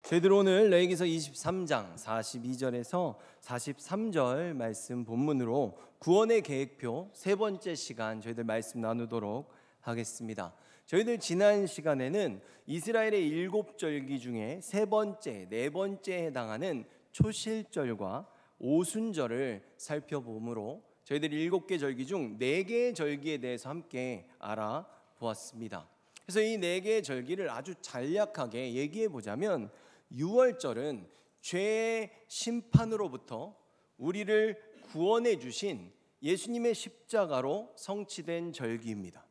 저희들 오늘 레위기서 23장 42절에서 43절 말씀 본문으로 구원의 계획표 세 번째 시간 저희들 말씀 나누도록 하겠습니다. 저희들 지난 시간에는 이스라엘의 7절기 중에 세 번째, 네 번째에 해당하는 초실절과 오순절을 살펴보므로 저희들 7개 절기 중 4개의 절기에 대해서 함께 알아보았습니다. 그래서 이 4개의 절기를 아주 간략하게 얘기해 보자면 6월절은 죄의 심판으로부터 우리를 구원해 주신 예수님의 십자가로 성취된 절기입니다.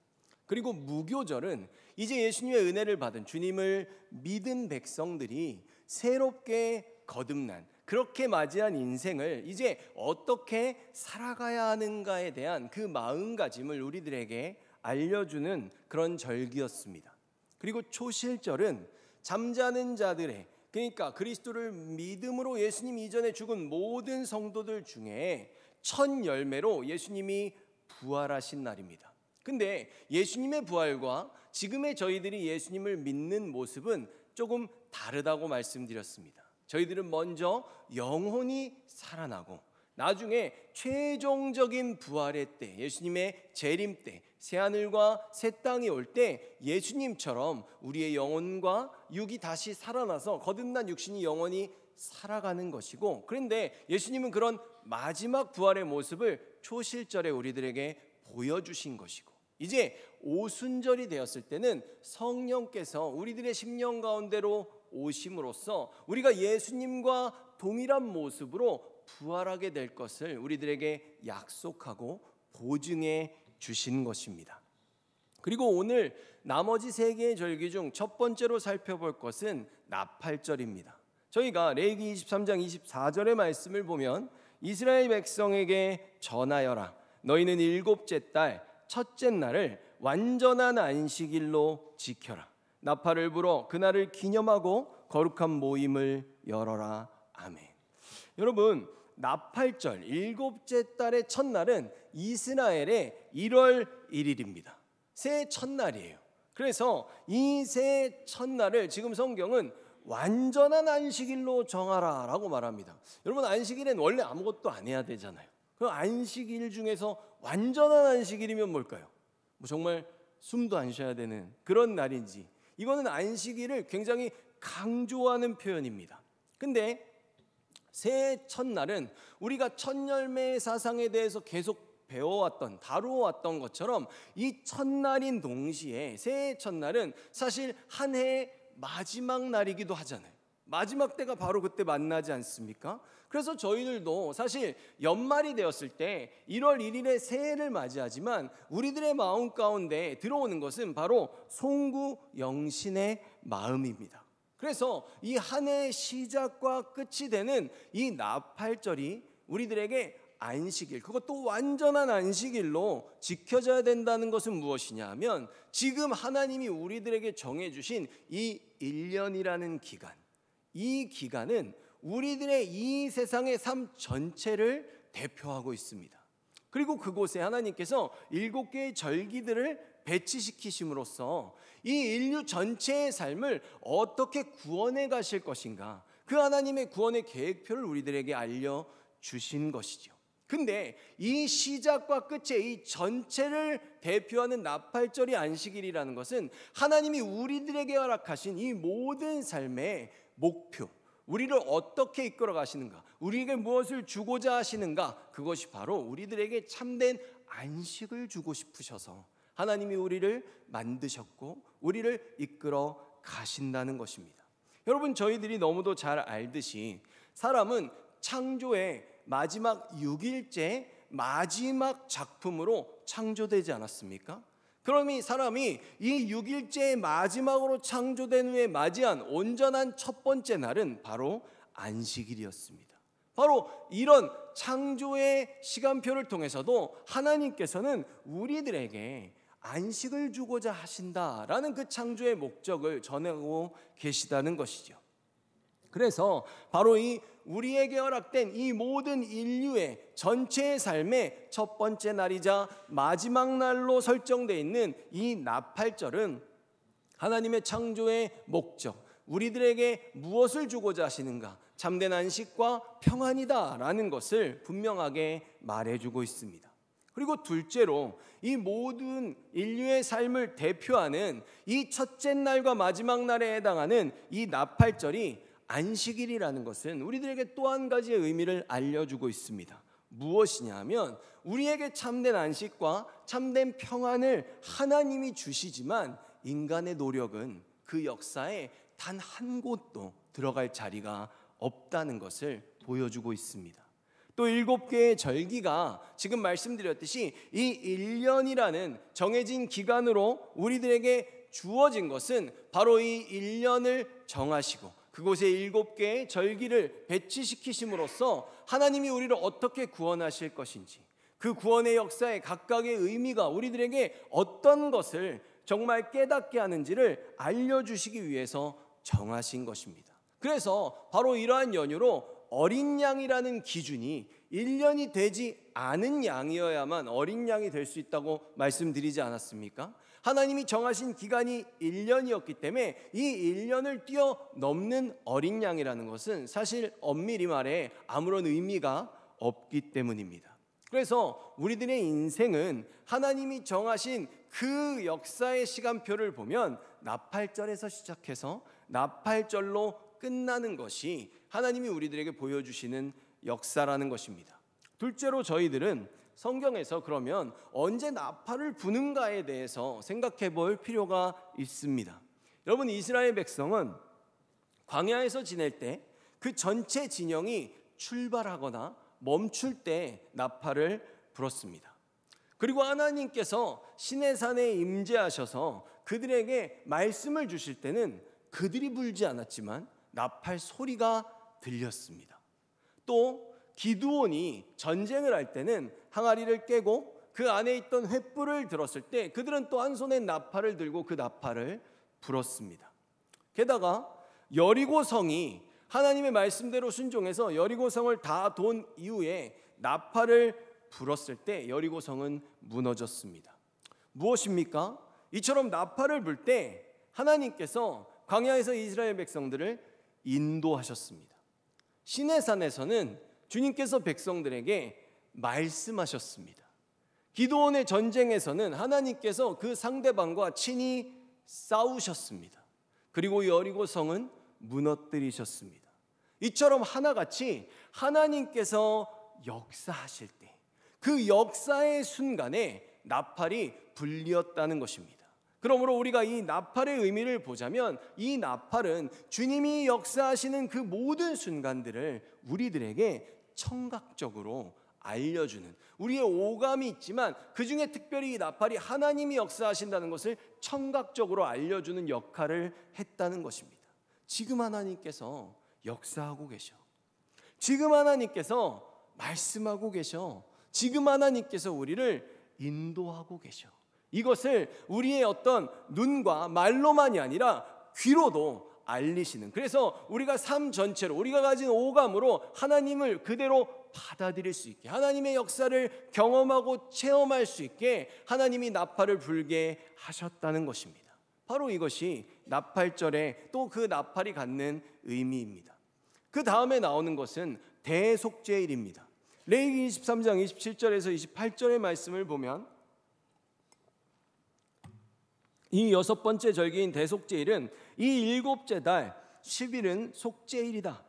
그리고 무교절은 이제 예수님의 은혜를 받은 주님을 믿은 백성들이 새롭게 거듭난, 그렇게 맞이한 인생을 이제 어떻게 살아가야 하는가에 대한 그 마음가짐을 우리들에게 알려주는 그런 절기였습니다. 그리고 초실절은 잠자는 자들의, 그러니까 그리스도를 믿음으로 예수님 이전에 죽은 모든 성도들 중에 첫 열매로 예수님이 부활하신 날입니다. 근데 예수님의 부활과 지금의 저희들이 예수님을 믿는 모습은 조금 다르다고 말씀드렸습니다. 저희들은 먼저 영혼이 살아나고 나중에 최종적인 부활의 때, 예수님의 재림 때, 새하늘과 새 땅이 올 때 예수님처럼 우리의 영혼과 육이 다시 살아나서 거듭난 육신이 영원히 살아가는 것이고, 그런데 예수님은 그런 마지막 부활의 모습을 초실절에 우리들에게 보여주신 것이고, 이제 오순절이 되었을 때는 성령께서 우리들의 심령 가운데로 오심으로써 우리가 예수님과 동일한 모습으로 부활하게 될 것을 우리들에게 약속하고 보증해 주신 것입니다. 그리고 오늘 나머지 3개의 절기 중 첫 번째로 살펴볼 것은 나팔절입니다. 저희가 레위기 23장 24절의 말씀을 보면 이스라엘 백성에게 전하여라, 너희는 7째 달 첫째 날을 완전한 안식일로 지켜라. 나팔을 불어 그날을 기념하고 거룩한 모임을 열어라. 아멘. 여러분, 나팔절 7째 달의 첫날은 이스라엘의 1월 1일입니다. 새해 첫날이에요. 그래서 이 새해 첫날을 지금 성경은 완전한 안식일로 정하라 라고 말합니다. 여러분, 안식일엔 원래 아무것도 안 해야 되잖아요. 그럼 안식일 중에서 완전한 안식일이면 뭘까요? 정말 숨도 안 쉬어야 되는 그런 날인지, 이거는 안식일을 굉장히 강조하는 표현입니다. 근데 새해 첫날은 우리가 첫 열매의 사상에 대해서 계속 배워왔던, 다루어왔던 것처럼 이 첫날인 동시에 새해 첫날은 사실 한 해의 마지막 날이기도 하잖아요. 마지막 때가 바로 그때 만나지 않습니까? 그래서 저희들도 사실 연말이 되었을 때 1월 1일에 새해를 맞이하지만 우리들의 마음 가운데 들어오는 것은 바로 송구 영신의 마음입니다. 그래서 이 한 해의 시작과 끝이 되는 이 나팔절이 우리들에게 안식일, 그것도 완전한 안식일로 지켜져야 된다는 것은 무엇이냐 하면, 지금 하나님이 우리들에게 정해주신 이 1년이라는 기간, 이 기간은 우리들의 이 세상의 삶 전체를 대표하고 있습니다. 그리고 그곳에 하나님께서 7개의 절기들을 배치시키심으로써 이 인류 전체의 삶을 어떻게 구원해 가실 것인가, 그 하나님의 구원의 계획표를 우리들에게 알려주신 것이죠. 근데 이 시작과 끝의 이 전체를 대표하는 나팔절이 안식일이라는 것은 하나님이 우리들에게 허락하신 이 모든 삶의 목표, 우리를 어떻게 이끌어 가시는가, 우리에게 무엇을 주고자 하시는가, 그것이 바로 우리들에게 참된 안식을 주고 싶으셔서 하나님이 우리를 만드셨고 우리를 이끌어 가신다는 것입니다. 여러분, 저희들이 너무도 잘 알듯이 사람은 창조의 마지막 6일째 마지막 작품으로 창조되지 않았습니까? 그럼 이 사람이 이 6일째의 마지막으로 창조된 후에 맞이한 온전한 첫 번째 날은 바로 안식일이었습니다. 바로 이런 창조의 시간표를 통해서도 하나님께서는 우리들에게 안식을 주고자 하신다라는 그 창조의 목적을 전하고 계시다는 것이죠. 그래서 바로 이 우리에게 허락된 이 모든 인류의 전체의 삶의 첫 번째 날이자 마지막 날로 설정되어 있는 이 나팔절은 하나님의 창조의 목적, 우리들에게 무엇을 주고자 하시는가? 참된 안식과 평안이다라는 것을 분명하게 말해주고 있습니다. 그리고 둘째로 이 모든 인류의 삶을 대표하는 이 첫째 날과 마지막 날에 해당하는 이 나팔절이 안식일이라는 것은 우리들에게 또 한 가지의 의미를 알려주고 있습니다. 무엇이냐 하면 우리에게 참된 안식과 참된 평안을 하나님이 주시지만 인간의 노력은 그 역사에 단 한 곳도 들어갈 자리가 없다는 것을 보여주고 있습니다. 또 7개의 절기가 지금 말씀드렸듯이 이 1년이라는 정해진 기간으로 우리들에게 주어진 것은 바로 이 1년을 정하시고 그곳에 7개의 절기를 배치시키심으로써 하나님이 우리를 어떻게 구원하실 것인지, 그 구원의 역사에 각각의 의미가 우리들에게 어떤 것을 정말 깨닫게 하는지를 알려주시기 위해서 정하신 것입니다. 그래서 바로 이러한 연유로 어린 양이라는 기준이 1년이 되지 않은 양이어야만 어린 양이 될 수 있다고 말씀드리지 않았습니까? 하나님이 정하신 기간이 1년이었기 때문에 이 1년을 뛰어넘는 어린 양이라는 것은 사실 엄밀히 말해 아무런 의미가 없기 때문입니다. 그래서 우리들의 인생은 하나님이 정하신 그 역사의 시간표를 보면 나팔절에서 시작해서 나팔절로 끝나는 것이 하나님이 우리들에게 보여주시는 역사라는 것입니다. 둘째로 저희들은 성경에서 그러면 언제 나팔을 부는가에 대해서 생각해 볼 필요가 있습니다. 여러분, 이스라엘 백성은 광야에서 지낼 때 그 전체 진영이 출발하거나 멈출 때 나팔을 불었습니다. 그리고 하나님께서 시내산에 임재하셔서 그들에게 말씀을 주실 때는 그들이 불지 않았지만 나팔 소리가 들렸습니다. 또 기드온이 전쟁을 할 때는 항아리를 깨고 그 안에 있던 횃불을 들었을 때 그들은 또 한 손에 나팔을 들고 그 나팔을 불었습니다. 게다가 여리고성이 하나님의 말씀대로 순종해서 여리고성을 다 돈 이후에 나팔을 불었을 때 여리고성은 무너졌습니다. 무엇입니까? 이처럼 나팔을 불 때 하나님께서 광야에서 이스라엘 백성들을 인도하셨습니다. 시내산에서는 주님께서 백성들에게 말씀하셨습니다. 기드온의 전쟁에서는 하나님께서 그 상대방과 친히 싸우셨습니다. 그리고 여리고성은 무너뜨리셨습니다. 이처럼 하나같이 하나님께서 역사하실 때 그 역사의 순간에 나팔이 불렸다는 것입니다. 그러므로 우리가 이 나팔의 의미를 보자면 이 나팔은 주님이 역사하시는 그 모든 순간들을 우리들에게 청각적으로 알려주는, 우리의 오감이 있지만 그 중에 특별히 이 나팔이 하나님이 역사하신다는 것을 청각적으로 알려주는 역할을 했다는 것입니다. 지금 하나님께서 역사하고 계셔. 지금 하나님께서 말씀하고 계셔. 지금 하나님께서 우리를 인도하고 계셔. 이것을 우리의 어떤 눈과 말로만이 아니라 귀로도 알리시는, 그래서 우리가 삶 전체로 우리가 가진 오감으로 하나님을 그대로 받아들일 수 있게, 하나님의 역사를 경험하고 체험할 수 있게 하나님이 나팔을 불게 하셨다는 것입니다. 바로 이것이 나팔절에 또 그 나팔이 갖는 의미입니다. 그 다음에 나오는 것은 대속죄일입니다. 레위기 23장 27절에서 28절의 말씀을 보면 이 6번째 절기인 대속죄일은 이 7째 달 10일은 속죄일이다.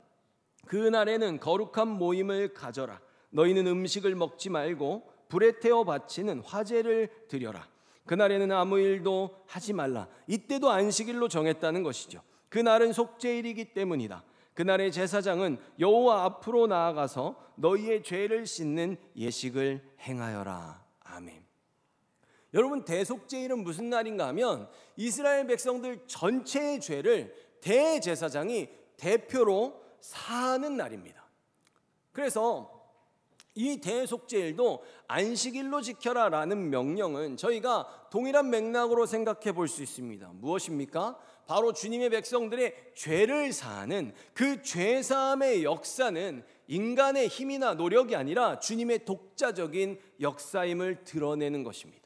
그날에는 거룩한 모임을 가져라. 너희는 음식을 먹지 말고 불에 태워 바치는 화제를 드려라. 그날에는 아무 일도 하지 말라. 이때도 안식일로 정했다는 것이죠. 그날은 속죄일이기 때문이다. 그날의 제사장은 여호와 앞으로 나아가서 너희의 죄를 씻는 예식을 행하여라. 아멘. 여러분, 대속죄일은 무슨 날인가 하면 이스라엘 백성들 전체의 죄를 대제사장이 대표로 사하는 날입니다. 그래서 이 대속죄일도 안식일로 지켜라 라는 명령은 저희가 동일한 맥락으로 생각해 볼 수 있습니다. 무엇입니까? 바로 주님의 백성들의 죄를 사하는 그 죄사함의 역사는 인간의 힘이나 노력이 아니라 주님의 독자적인 역사임을 드러내는 것입니다.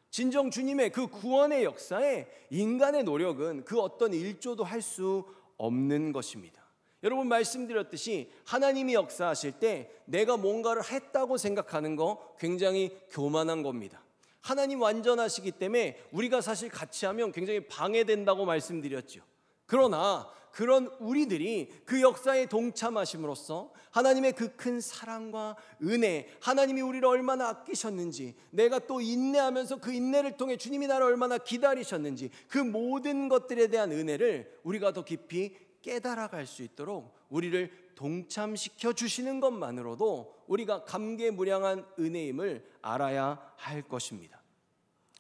진정 주님의 그 구원의 역사에 인간의 노력은 그 어떤 일조도 할 수 없는 것입니다. 여러분, 말씀드렸듯이 하나님이 역사하실 때 내가 뭔가를 했다고 생각하는 거 굉장히 교만한 겁니다. 하나님 완전하시기 때문에 우리가 사실 같이 하면 굉장히 방해된다고 말씀드렸죠. 그러나 그런 우리들이 그 역사에 동참하심으로써 하나님의 그 큰 사랑과 은혜, 하나님이 우리를 얼마나 아끼셨는지, 내가 또 인내하면서 그 인내를 통해 주님이 나를 얼마나 기다리셨는지, 그 모든 것들에 대한 은혜를 우리가 더 깊이 깨달아갈 수 있도록 우리를 동참시켜 주시는 것만으로도 우리가 감개무량한 은혜임을 알아야 할 것입니다.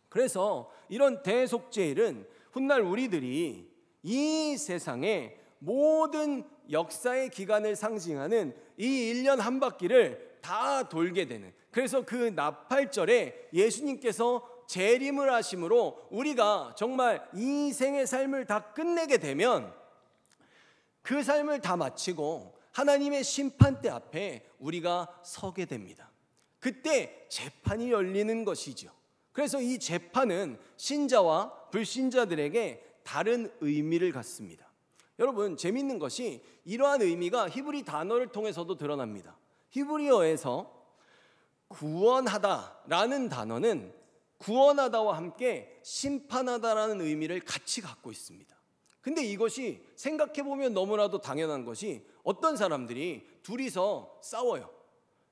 그래서 이런 대속죄일은 훗날 우리들이 이 세상의 모든 역사의 기간을 상징하는 이 1년 한 바퀴를 다 돌게 되는, 그래서 그 나팔절에 예수님께서 재림을 하심으로 우리가 정말 이 생의 삶을 다 끝내게 되면 그 삶을 다 마치고 하나님의 심판대 앞에 우리가 서게 됩니다. 그때 재판이 열리는 것이죠. 그래서 이 재판은 신자와 불신자들에게 다른 의미를 갖습니다. 여러분, 재밌는 것이 이러한 의미가 히브리 단어를 통해서도 드러납니다. 히브리어에서 구원하다라는 단어는 구원하다와 함께 심판하다라는 의미를 같이 갖고 있습니다. 근데 이것이 생각해보면 너무나도 당연한 것이, 어떤 사람들이 둘이서 싸워요.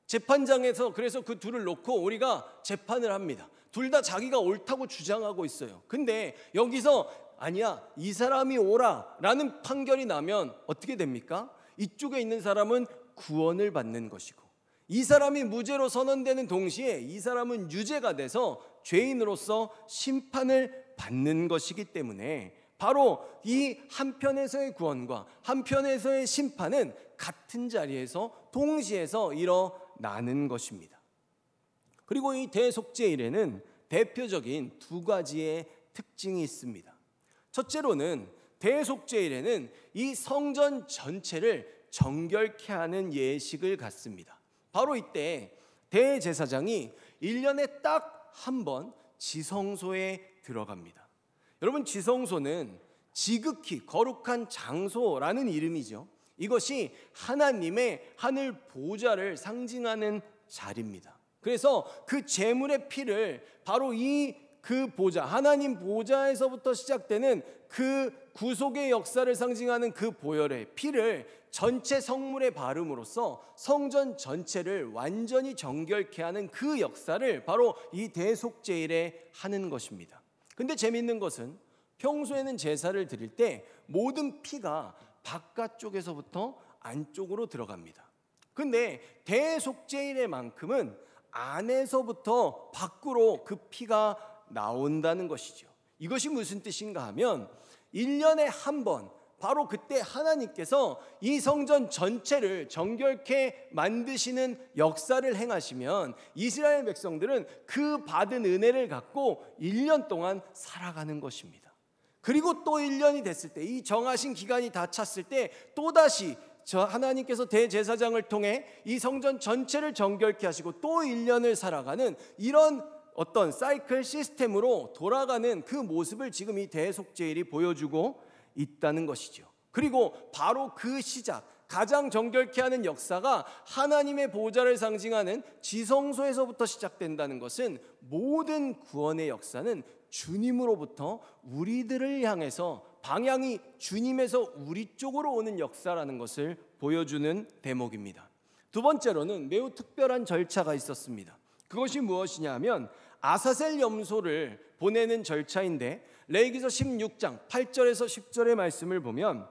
재판장에서 그래서 그 둘을 놓고 우리가 재판을 합니다. 둘 다 자기가 옳다고 주장하고 있어요. 근데 여기서 아니야, 이 사람이 옳아 라는 판결이 나면 어떻게 됩니까? 이쪽에 있는 사람은 구원을 받는 것이고, 이 사람이 무죄로 선언되는 동시에 이 사람은 유죄가 돼서 죄인으로서 심판을 받는 것이기 때문에 바로 이 한편에서의 구원과 한편에서의 심판은 같은 자리에서 동시에서 일어나는 것입니다. 그리고 이 대속죄일에는 대표적인 두 가지의 특징이 있습니다. 첫째로는 대속죄일에는 이 성전 전체를 정결케 하는 예식을 갖습니다. 바로 이때 대제사장이 1년에 딱 한 번 지성소에 들어갑니다. 여러분, 지성소는 지극히 거룩한 장소라는 이름이죠. 이것이 하나님의 하늘 보좌를 상징하는 자리입니다. 그래서 그 제물의 피를 바로 그 보좌, 하나님 보좌에서부터 시작되는 그 구속의 역사를 상징하는 그 보혈의 피를 전체 성물에 바름으로써 성전 전체를 완전히 정결케 하는 그 역사를 바로 이 대속죄일에 하는 것입니다. 근데 재미있는 것은 평소에는 제사를 드릴 때 모든 피가 바깥쪽에서부터 안쪽으로 들어갑니다. 근데 대속죄일에만큼은 안에서부터 밖으로 그 피가 나온다는 것이죠. 이것이 무슨 뜻인가 하면 1년에 한 번, 바로 그때 하나님께서 이 성전 전체를 정결케 만드시는 역사를 행하시면 이스라엘 백성들은 그 받은 은혜를 갖고 1년 동안 살아가는 것입니다. 그리고 또 1년이 됐을 때, 이 정하신 기간이 다 찼을 때 또다시 하나님께서 대제사장을 통해 이 성전 전체를 정결케 하시고 또 1년을 살아가는 이런 어떤 사이클 시스템으로 돌아가는 그 모습을 지금 이 대속죄일이 보여주고 있다는 것이죠. 그리고 바로 그 시작, 가장 정결케 하는 역사가 하나님의 보좌를 상징하는 지성소에서부터 시작된다는 것은 모든 구원의 역사는 주님으로부터 우리들을 향해서 방향이 주님에서 우리 쪽으로 오는 역사라는 것을 보여주는 대목입니다. 두 번째로는 매우 특별한 절차가 있었습니다. 그것이 무엇이냐 하면 아사셀 염소를 보내는 절차인데, 레위기서 16장 8절에서 10절의 말씀을 보면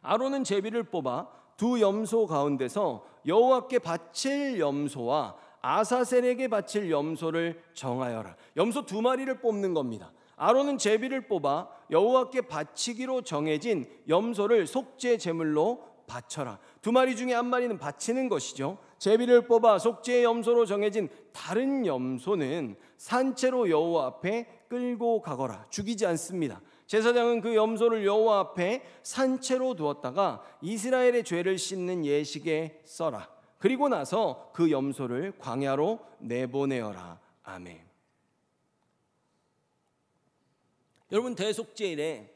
아론은 제비를 뽑아 두 염소 가운데서 여호와께 바칠 염소와 아사셀에게 바칠 염소를 정하여라. 염소 두 마리를 뽑는 겁니다. 아론은 제비를 뽑아 여호와께 바치기로 정해진 염소를 속죄 제물로 바쳐라. 두 마리 중에 한 마리는 바치는 것이죠. 제비를 뽑아 속죄의 염소로 정해진 다른 염소는 산채로 여호와 앞에 끌고 가거라. 죽이지 않습니다. 제사장은 그 염소를 여호와 앞에 산채로 두었다가 이스라엘의 죄를 씻는 예식에 써라. 그리고 나서 그 염소를 광야로 내보내어라. 아멘. 여러분, 대속죄일에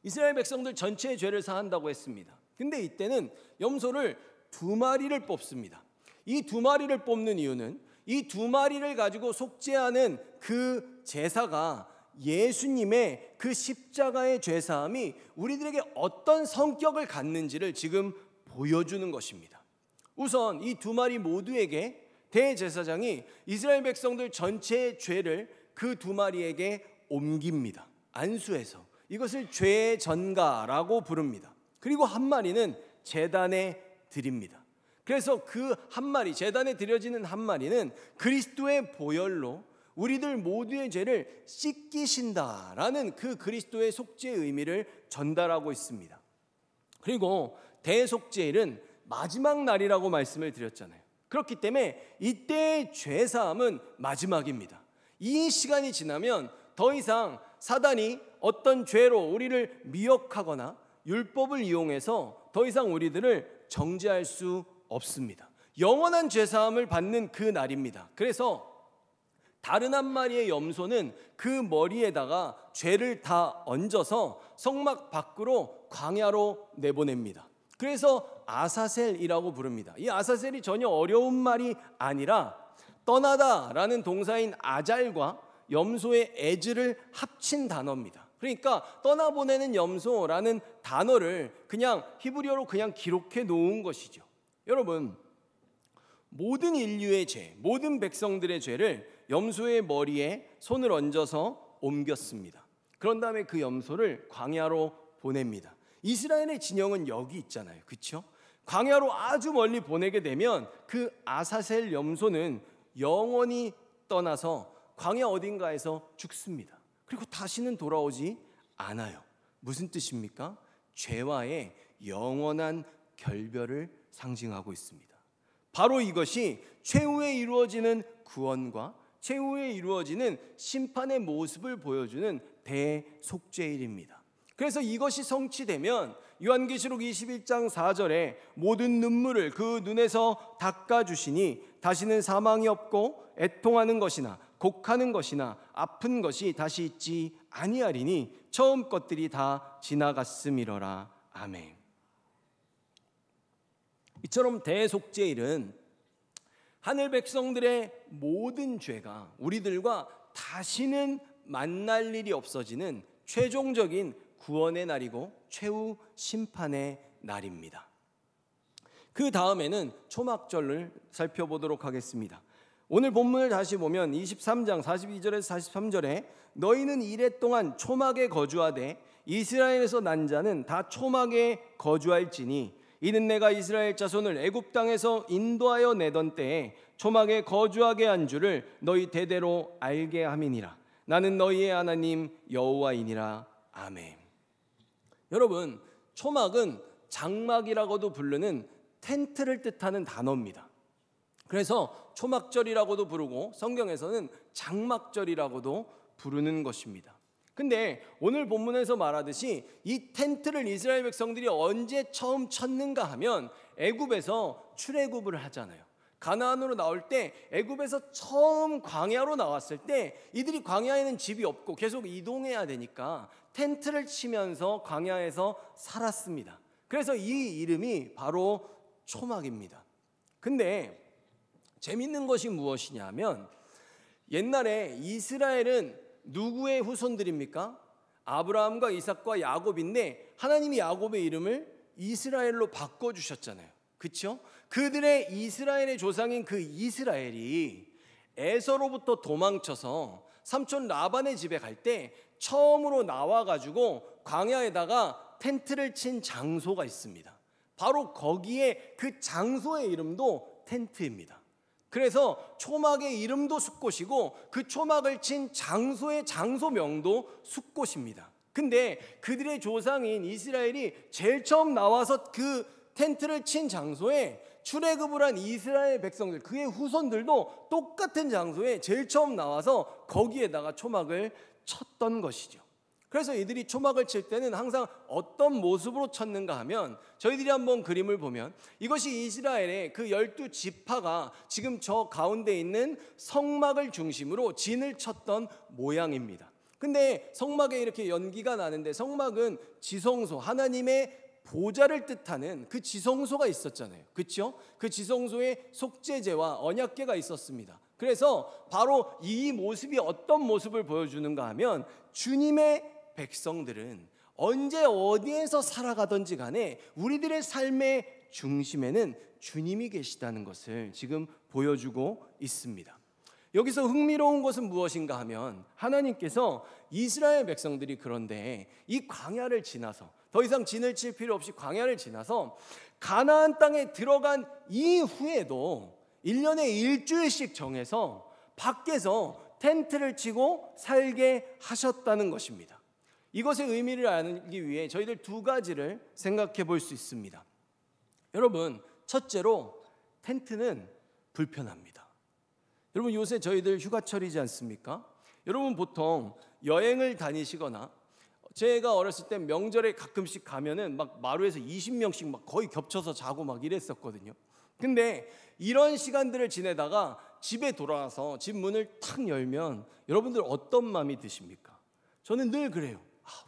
이스라엘 백성들 전체의 죄를 사한다고 했습니다. 근데 이때는 염소를 2마리를 뽑습니다. 이 2마리를 뽑는 이유는 이 2마리를 가지고 속죄하는 그 제사가 예수님의 그 십자가의 죄사함이 우리들에게 어떤 성격을 갖는지를 지금 보여주는 것입니다. 우선 이 2마리 모두에게 대제사장이 이스라엘 백성들 전체의 죄를 그 2마리에게 옮깁니다. 안수해서 이것을 죄의 전가라고 부릅니다. 그리고 1마리는 제단에 드립니다. 그래서 그 1마리, 제단에 드려지는 1마리는 그리스도의 보혈로 우리들 모두의 죄를 씻기신다라는 그 그리스도의 속죄의 의미를 전달하고 있습니다. 그리고 대속죄일은 마지막 날이라고 말씀을 드렸잖아요. 그렇기 때문에 이때의 죄사함은 마지막입니다. 이 시간이 지나면 더 이상 사단이 어떤 죄로 우리를 미혹하거나 율법을 이용해서 더 이상 우리들을 정죄할 수 없습니다. 영원한 죄사함을 받는 그 날입니다. 그래서 다른 1마리의 염소는 그 머리에다가 죄를 다 얹어서 성막 밖으로 광야로 내보냅니다. 그래서 아사셀이라고 부릅니다. 이 아사셀이 전혀 어려운 말이 아니라 떠나다라는 동사인 아잘과 염소의 에즈를 합친 단어입니다. 그러니까 떠나보내는 염소라는 단어를 그냥 히브리어로 그냥 기록해 놓은 것이죠. 여러분, 모든 인류의 죄, 모든 백성들의 죄를 염소의 머리에 손을 얹어서 옮겼습니다. 그런 다음에 그 염소를 광야로 보냅니다. 이스라엘의 진영은 여기 있잖아요. 그렇죠? 광야로 아주 멀리 보내게 되면 그 아사셀 염소는 영원히 떠나서 광야 어딘가에서 죽습니다. 그리고 다시는 돌아오지 않아요. 무슨 뜻입니까? 죄와의 영원한 결별을 상징하고 있습니다. 바로 이것이 최후에 이루어지는 구원과 최후에 이루어지는 심판의 모습을 보여주는 대속죄일입니다. 그래서 이것이 성취되면 요한계시록 21장 4절에 모든 눈물을 그 눈에서 닦아주시니 다시는 사망이 없고 애통하는 것이나 곡하는 것이나 아픈 것이 다시 있지 아니하리니 처음 것들이 다 지나갔음이로라. 아멘. 이처럼 대속죄일은 하늘 백성들의 모든 죄가 우리들과 다시는 만날 일이 없어지는 최종적인 구원의 날이고 최후 심판의 날입니다. 그 다음에는 초막절을 살펴보도록 하겠습니다. 오늘 본문을 다시 보면 23장 42절에서 43절에 너희는 이레 동안 초막에 거주하되 이스라엘에서 난 자는 다 초막에 거주할지니 이는 내가 이스라엘 자손을 애굽 땅에서 인도하여 내던 때에 초막에 거주하게 한 줄을 너희 대대로 알게 함이니라. 나는 너희의 하나님 여호와이니라. 아멘. 여러분, 초막은 장막이라고도 부르는 텐트를 뜻하는 단어입니다. 그래서 초막절이라고도 부르고 성경에서는 장막절이라고도 부르는 것입니다. 근데 오늘 본문에서 말하듯이 이 텐트를 이스라엘 백성들이 언제 처음 쳤는가 하면 애굽에서 출애굽을 하잖아요. 가나안으로 나올 때 애굽에서 처음 광야로 나왔을 때 이들이 광야에는 집이 없고 계속 이동해야 되니까 텐트를 치면서 광야에서 살았습니다. 그래서 이 이름이 바로 초막입니다. 근데 재밌는 것이 무엇이냐면 옛날에 이스라엘은 누구의 후손들입니까? 아브라함과 이삭과 야곱인데 하나님이 야곱의 이름을 이스라엘로 바꿔주셨잖아요. 그렇죠? 그들의 이스라엘의 조상인 그 이스라엘이 에서로부터 도망쳐서 삼촌 라반의 집에 갈 때 처음으로 나와가지고 광야에다가 텐트를 친 장소가 있습니다. 바로 거기에 그 장소의 이름도 텐트입니다. 그래서 초막의 이름도 숫곳이고 그 초막을 친 장소의 장소명도 숫곳입니다. 근데 그들의 조상인 이스라엘이 제일 처음 나와서 그 텐트를 친 장소에 출애굽을 한 이스라엘 백성들, 그의 후손들도 똑같은 장소에 제일 처음 나와서 거기에다가 초막을 쳤던 것이죠. 그래서 이들이 초막을 칠 때는 항상 어떤 모습으로 쳤는가 하면 저희들이 한번 그림을 보면 이것이 이스라엘의 그 12지파가 지금 저 가운데 있는 성막을 중심으로 진을 쳤던 모양입니다. 근데 성막에 이렇게 연기가 나는데 성막은 지성소, 하나님의 보좌를 뜻하는 그 지성소가 있었잖아요. 그렇죠? 그 지성소에 속죄제와 언약궤가 있었습니다. 그래서 바로 이 모습이 어떤 모습을 보여주는가 하면 주님의 백성들은 언제 어디에서 살아가든지 간에 우리들의 삶의 중심에는 주님이 계시다는 것을 지금 보여주고 있습니다. 여기서 흥미로운 것은 무엇인가 하면 하나님께서 이스라엘 백성들이 그런데 이 광야를 지나서 더 이상 진을 칠 필요 없이 광야를 지나서 가나안 땅에 들어간 이후에도 1년에 일주일씩 정해서 밖에서 텐트를 치고 살게 하셨다는 것입니다. 이것의 의미를 알기 위해 저희들 두 가지를 생각해 볼 수 있습니다. 여러분, 첫째로 텐트는 불편합니다. 여러분, 요새 저희들 휴가철이지 않습니까? 여러분 보통 여행을 다니시거나 제가 어렸을 때 명절에 가끔씩 가면은 막 마루에서 20명씩 막 거의 겹쳐서 자고 막 이랬었거든요. 근데 이런 시간들을 지내다가 집에 돌아와서 집 문을 탁 열면 여러분들 어떤 마음이 드십니까? 저는 늘 그래요.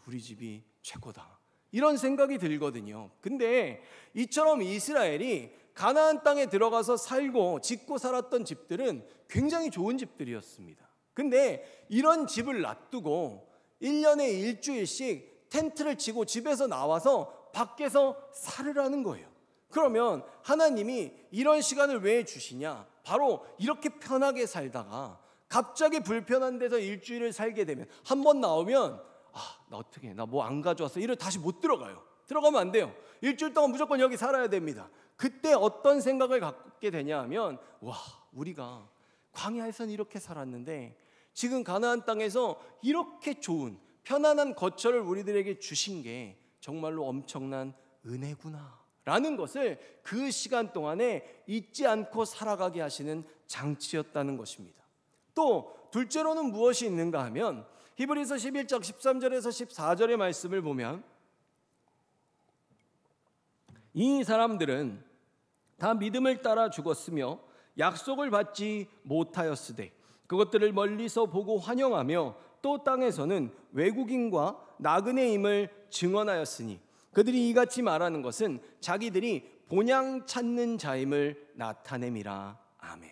우리 집이 최고다. 이런 생각이 들거든요. 근데 이처럼 이스라엘이 가나안 땅에 들어가서 살고 짓고 살았던 집들은 굉장히 좋은 집들이었습니다. 근데 이런 집을 놔두고 1년에 일주일씩 텐트를 치고 집에서 나와서 밖에서 살으라는 거예요. 그러면 하나님이 이런 시간을 왜 주시냐? 바로 이렇게 편하게 살다가 갑자기 불편한 데서 일주일을 살게 되면 한 번 나오면 나 어떻게 나 뭐 안 가져왔어? 이래 다시 못 들어가요. 들어가면 안 돼요. 일주일 동안 무조건 여기 살아야 됩니다. 그때 어떤 생각을 갖게 되냐 하면 우리가 광야에선 이렇게 살았는데 지금 가나안 땅에서 이렇게 좋은 편안한 거처를 우리들에게 주신 게 정말로 엄청난 은혜구나 라는 것을 그 시간 동안에 잊지 않고 살아가게 하시는 장치였다는 것입니다. 또 둘째로는 무엇이 있는가 하면 히브리서 11장 13절에서 14절의 말씀을 보면 이 사람들은 다 믿음을 따라 죽었으며 약속을 받지 못하였으되 그것들을 멀리서 보고 환영하며 또 땅에서는 외국인과 나그네임을 증언하였으니 그들이 이같이 말하는 것은 자기들이 본향 찾는 자임을 나타냄이라. 아멘.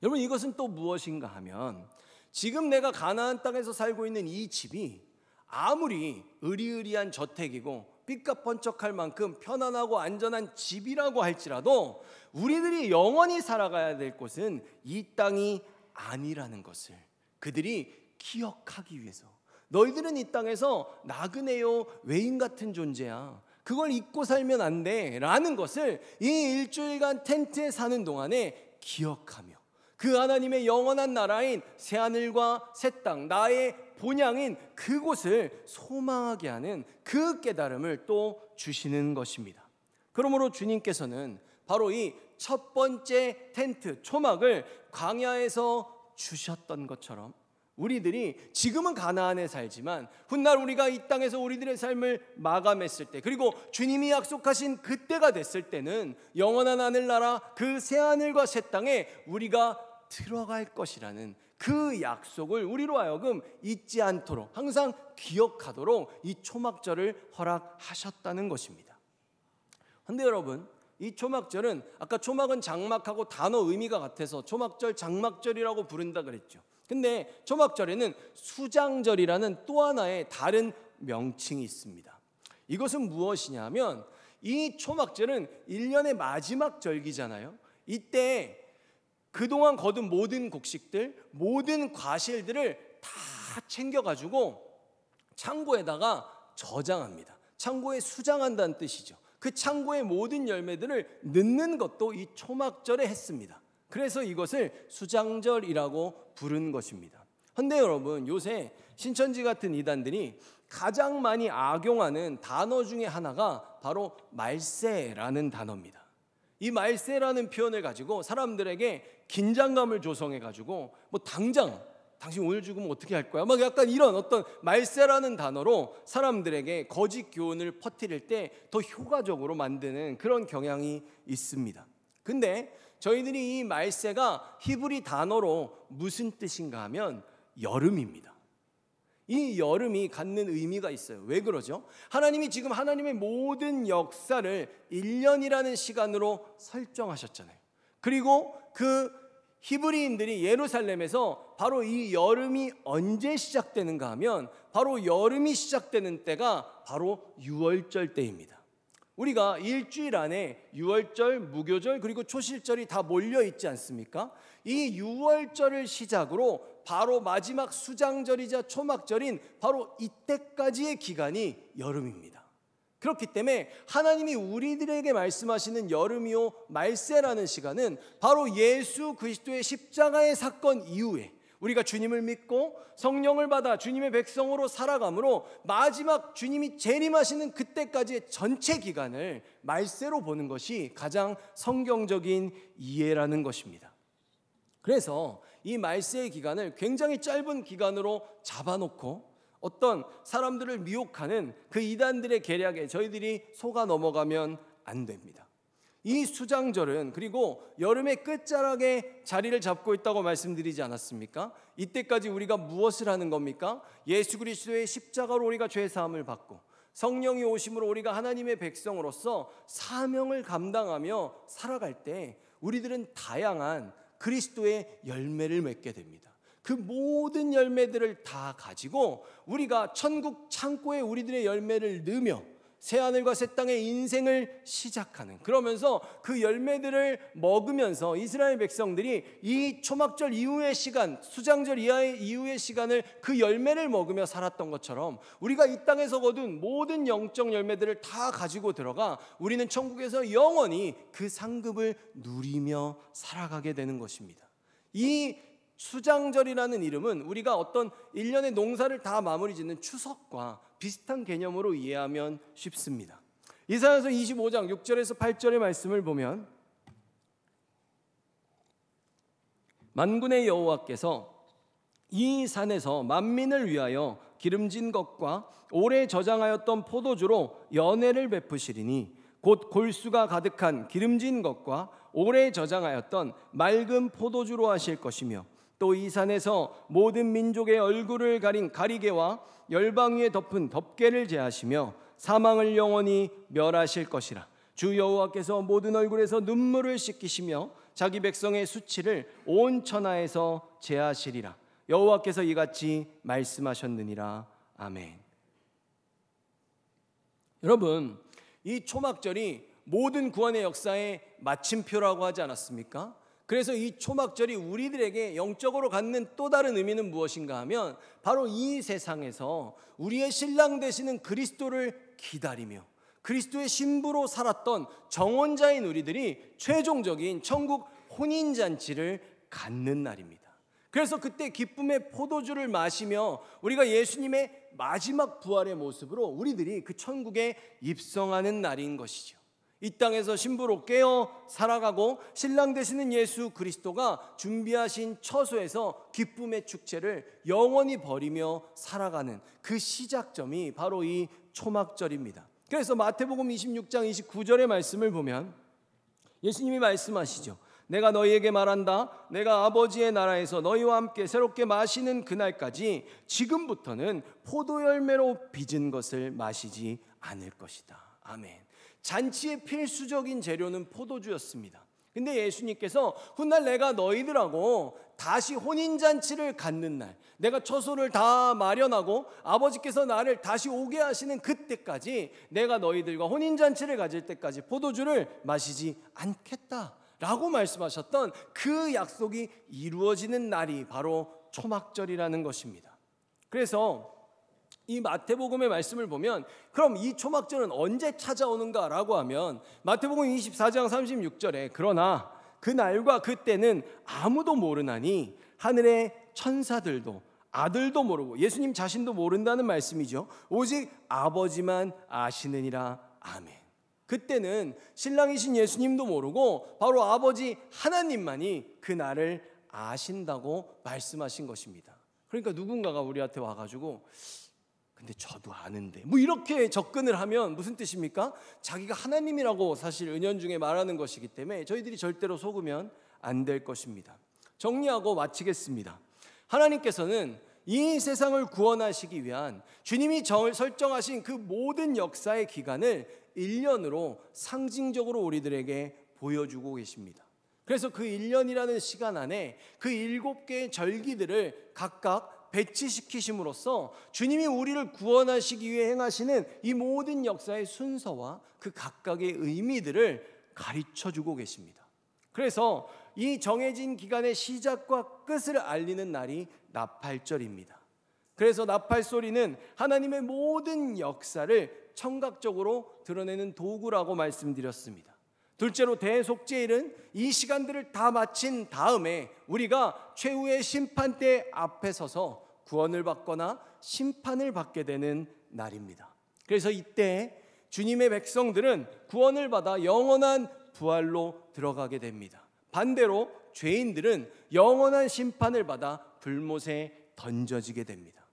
여러분, 이것은 또 무엇인가 하면 지금 내가 가나안 땅에서 살고 있는 이 집이 아무리 의리의리한 저택이고 삐까 번쩍할 만큼 편안하고 안전한 집이라고 할지라도 우리들이 영원히 살아가야 될 곳은 이 땅이 아니라는 것을 그들이 기억하기 위해서 너희들은 이 땅에서 나그네요 외인 같은 존재야. 그걸 잊고 살면 안 돼 라는 것을 이 일주일간 텐트에 사는 동안에 기억하며 그 하나님의 영원한 나라인 새하늘과 새 땅 나의 본향인 그곳을 소망하게 하는 그 깨달음을 또 주시는 것입니다. 그러므로 주님께서는 바로 이 첫 번째 텐트 초막을 광야에서 주셨던 것처럼 우리들이 지금은 가나안에 살지만 훗날 우리가 이 땅에서 우리들의 삶을 마감했을 때 그리고 주님이 약속하신 그때가 됐을 때는 영원한 하늘나라 그 새하늘과 새 땅에 우리가 들어갈 것이라는 그 약속을 우리로 하여금 잊지 않도록 항상 기억하도록 이 초막절을 허락하셨다는 것입니다. 그런데 여러분, 이 초막절은 아까 초막은 장막하고 단어 의미가 같아서 초막절, 장막절이라고 부른다 그랬죠. 근데 초막절에는 수장절이라는 또 하나의 다른 명칭이 있습니다. 이것은 무엇이냐 하면 이 초막절은 1년의 마지막 절기잖아요. 이때 그동안 거둔 모든 곡식들, 모든 과실들을 다 챙겨가지고 창고에다가 저장합니다. 창고에 수장한다는 뜻이죠. 그 창고의 모든 열매들을 넣는 것도 이 초막절에 했습니다. 그래서 이것을 수장절이라고 부른 것입니다. 그런데 여러분, 요새 신천지 같은 이단들이 가장 많이 악용하는 단어 중에 하나가 바로 말세라는 단어입니다. 이 말세라는 표현을 가지고 사람들에게 긴장감을 조성해가지고 뭐 당장 당신 오늘 죽으면 어떻게 할 거야? 막 약간 이런 어떤 말세라는 단어로 사람들에게 거짓 교훈을 퍼뜨릴 때 더 효과적으로 만드는 그런 경향이 있습니다. 근데 저희들이 이 말세가 히브리 단어로 무슨 뜻인가 하면 여름입니다. 이 여름이 갖는 의미가 있어요. 왜 그러죠? 하나님이 지금 하나님의 모든 역사를 1년이라는 시간으로 설정하셨잖아요. 그리고 그 히브리인들이 예루살렘에서 바로 이 여름이 언제 시작되는가 하면 바로 여름이 시작되는 때가 바로 유월절 때입니다. 우리가 일주일 안에 유월절, 무교절 그리고 초실절이 다 몰려 있지 않습니까? 이 유월절을 시작으로 바로 마지막 수장절이자 초막절인 바로 이때까지의 기간이 여름입니다. 그렇기 때문에 하나님이 우리들에게 말씀하시는 여름이요 말세라는 시간은 바로 예수 그리스도의 십자가의 사건 이후에 우리가 주님을 믿고 성령을 받아 주님의 백성으로 살아감으로 마지막 주님이 재림하시는 그때까지의 전체 기간을 말세로 보는 것이 가장 성경적인 이해라는 것입니다. 그래서 이 말세의 기간을 굉장히 짧은 기간으로 잡아놓고 어떤 사람들을 미혹하는 그 이단들의 계략에 저희들이 속아 넘어가면 안 됩니다. 이 수장절은 그리고 여름의 끝자락에 자리를 잡고 있다고 말씀드리지 않았습니까? 이때까지 우리가 무엇을 하는 겁니까? 예수 그리스도의 십자가로 우리가 죄사함을 받고 성령이 오심으로 우리가 하나님의 백성으로서 사명을 감당하며 살아갈 때 우리들은 다양한 그리스도의 열매를 맺게 됩니다. 그 모든 열매들을 다 가지고 우리가 천국 창고에 우리들의 열매를 넣으며 새하늘과 새 땅의 인생을 시작하는, 그러면서 그 열매들을 먹으면서 이스라엘 백성들이 이 초막절 이후의 시간, 수장절 이후의 시간을 그 열매를 먹으며 살았던 것처럼 우리가 이 땅에서 거둔 모든 영적 열매들을 다 가지고 들어가 우리는 천국에서 영원히 그 상급을 누리며 살아가게 되는 것입니다. 이 수장절이라는 이름은 우리가 어떤 1년의 농사를 다 마무리 짓는 추석과 비슷한 개념으로 이해하면 쉽습니다. 이사야서 25장 6절에서 8절의 말씀을 보면 만군의 여호와께서 이 산에서 만민을 위하여 기름진 것과 오래 저장하였던 포도주로 연회를 베푸시리니 곧 골수가 가득한 기름진 것과 오래 저장하였던 맑은 포도주로 하실 것이며 또 이 산에서 모든 민족의 얼굴을 가린 가리개와 열방 위에 덮은 덮개를 제하시며 사망을 영원히 멸하실 것이라. 주 여호와께서 모든 얼굴에서 눈물을 씻기시며 자기 백성의 수치를 온 천하에서 제하시리라. 여호와께서 이같이 말씀하셨느니라. 아멘. 여러분, 이 초막절이 모든 구원의 역사의 마침표라고 하지 않았습니까? 그래서 이 초막절이 우리들에게 영적으로 갖는 또 다른 의미는 무엇인가 하면 바로 이 세상에서 우리의 신랑 되시는 그리스도를 기다리며 그리스도의 신부로 살았던 정혼자인 우리들이 최종적인 천국 혼인잔치를 갖는 날입니다. 그래서 그때 기쁨의 포도주를 마시며 우리가 예수님의 마지막 부활의 모습으로 우리들이 그 천국에 입성하는 날인 것이죠. 이 땅에서 신부로 깨어 살아가고 신랑 되시는 예수 그리스도가 준비하신 처소에서 기쁨의 축제를 영원히 벌이며 살아가는 그 시작점이 바로 이 초막절입니다. 그래서 마태복음 26장 29절의 말씀을 보면 예수님이 말씀하시죠. 내가 너희에게 말한다. 내가 아버지의 나라에서 너희와 함께 새롭게 마시는 그날까지 지금부터는 포도열매로 빚은 것을 마시지 않을 것이다. 아멘. 잔치의 필수적인 재료는 포도주였습니다. 근데 예수님께서 훗날 내가 너희들하고 다시 혼인잔치를 갖는 날, 내가 처소를 다 마련하고 아버지께서 나를 다시 오게 하시는 그때까지 내가 너희들과 혼인잔치를 가질 때까지 포도주를 마시지 않겠다라고 말씀하셨던 그 약속이 이루어지는 날이 바로 초막절이라는 것입니다. 그래서 이 마태복음의 말씀을 보면 그럼 이 초막절은 언제 찾아오는가라고 하면 마태복음 24장 36절에 그러나 그 날과 그 때는 아무도 모르나니 하늘의 천사들도 아들도 모르고 예수님 자신도 모른다는 말씀이죠. 오직 아버지만 아시느니라. 아멘. 그때는 신랑이신 예수님도 모르고 바로 아버지 하나님만이 그 날을 아신다고 말씀하신 것입니다. 그러니까 누군가가 우리한테 와가지고 근데 저도 아는데 뭐 이렇게 접근을 하면 무슨 뜻입니까? 자기가 하나님이라고 사실 은연중에 말하는 것이기 때문에 저희들이 절대로 속으면 안 될 것입니다. 정리하고 마치겠습니다. 하나님께서는 이 세상을 구원하시기 위한 주님이 설정하신 그 모든 역사의 기간을 1년으로 상징적으로 우리들에게 보여주고 계십니다. 그래서 그 1년이라는 시간 안에 그 7개의 절기들을 각각 배치시키심으로써 주님이 우리를 구원하시기 위해 행하시는 이 모든 역사의 순서와 그 각각의 의미들을 가르쳐주고 계십니다. 그래서 이 정해진 기간의 시작과 끝을 알리는 날이 나팔절입니다. 그래서 나팔 소리는 하나님의 모든 역사를 청각적으로 드러내는 도구라고 말씀드렸습니다. 둘째로 대속죄일은 이 시간들을 다 마친 다음에 우리가 최후의 심판대 앞에 서서 구원을 받거나 심판을 받게 되는 날입니다. 그래서 이때 주님의 백성들은 구원을 받아 영원한 부활로 들어가게 됩니다. 반대로 죄인들은 영원한 심판을 받아 불못에 던져지게 됩니다.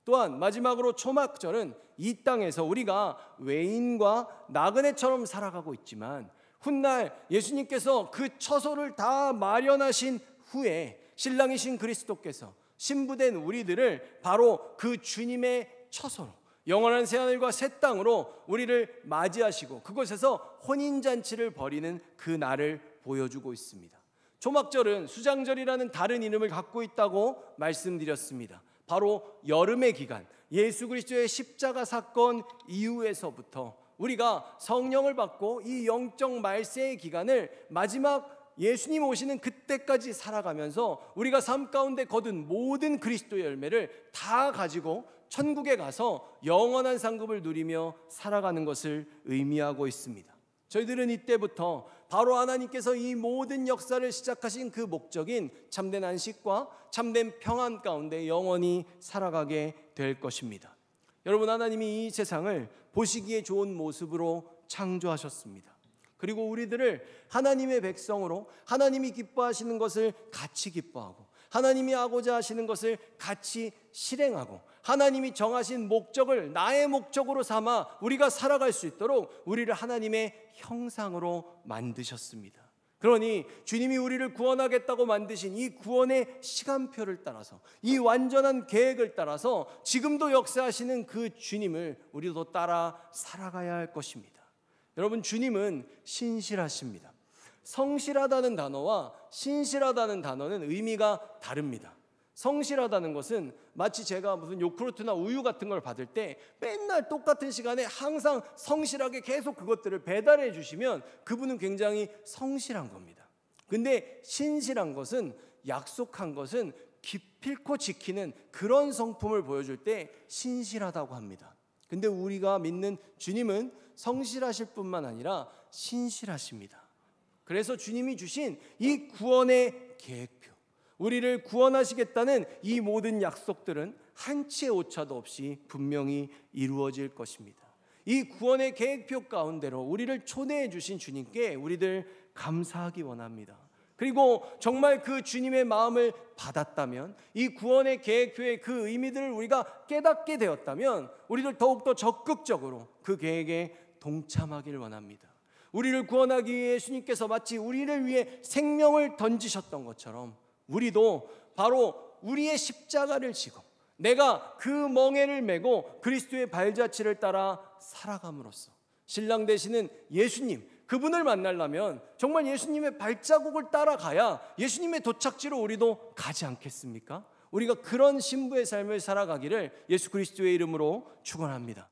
또한 마지막으로 초막절은 이 땅에서 우리가 외인과 나그네처럼 살아가고 있지만 훗날 예수님께서 그 처소를 다 마련하신 후에 신랑이신 그리스도께서 신부된 우리들을 바로 그 주님의 처소로 영원한 새하늘과 새 땅으로 우리를 맞이하시고 그곳에서 혼인잔치를 벌이는 그 날을 보여주고 있습니다. 초막절은 수장절이라는 다른 이름을 갖고 있다고 말씀드렸습니다. 바로 여름의 기간, 예수 그리스도의 십자가 사건 이후에서부터 우리가 성령을 받고 이 영적 말세의 기간을 마지막 예수님 오시는 그때까지 살아가면서 우리가 삶 가운데 거둔 모든 그리스도의 열매를 다 가지고 천국에 가서 영원한 상급을 누리며 살아가는 것을 의미하고 있습니다. 저희들은 이때부터 바로 하나님께서 이 모든 역사를 시작하신 그 목적인 참된 안식과 참된 평안 가운데 영원히 살아가게 될 것입니다. 여러분, 하나님이 이 세상을 보시기에 좋은 모습으로 창조하셨습니다. 그리고 우리들을 하나님의 백성으로 하나님이 기뻐하시는 것을 같이 기뻐하고 하나님이 하고자 하시는 것을 같이 실행하고 하나님이 정하신 목적을 나의 목적으로 삼아 우리가 살아갈 수 있도록 우리를 하나님의 형상으로 만드셨습니다. 그러니 주님이 우리를 구원하겠다고 만드신 이 구원의 시간표를 따라서 이 완전한 계획을 따라서 지금도 역사하시는 그 주님을 우리도 따라 살아가야 할 것입니다. 여러분, 주님은 신실하십니다. 성실하다는 단어와 신실하다는 단어는 의미가 다릅니다. 성실하다는 것은 마치 제가 무슨 요구르트나 우유 같은 걸 받을 때 맨날 똑같은 시간에 항상 성실하게 계속 그것들을 배달해 주시면 그분은 굉장히 성실한 겁니다. 근데 신실한 것은, 약속한 것은 기필코 지키는 그런 성품을 보여줄 때 신실하다고 합니다. 근데 우리가 믿는 주님은 성실하실 뿐만 아니라 신실하십니다. 그래서 주님이 주신 이 구원의 계획표, 우리를 구원하시겠다는 이 모든 약속들은 한치의 오차도 없이 분명히 이루어질 것입니다. 이 구원의 계획표 가운데로 우리를 초대해 주신 주님께 우리들 감사하기 원합니다. 그리고 정말 그 주님의 마음을 받았다면, 이 구원의 계획표의 그 의미들을 우리가 깨닫게 되었다면 우리들 더욱더 적극적으로 그 계획에 동참하기를 원합니다. 우리를 구원하기 위해 예수님께서 마치 우리를 위해 생명을 던지셨던 것처럼 우리도 바로 우리의 십자가를 지고 내가 그 멍에를 메고 그리스도의 발자취를 따라 살아감으로써 신랑 되시는 예수님, 그분을 만나려면 정말 예수님의 발자국을 따라가야 예수님의 도착지로 우리도 가지 않겠습니까? 우리가 그런 신부의 삶을 살아가기를 예수 그리스도의 이름으로 축원합니다.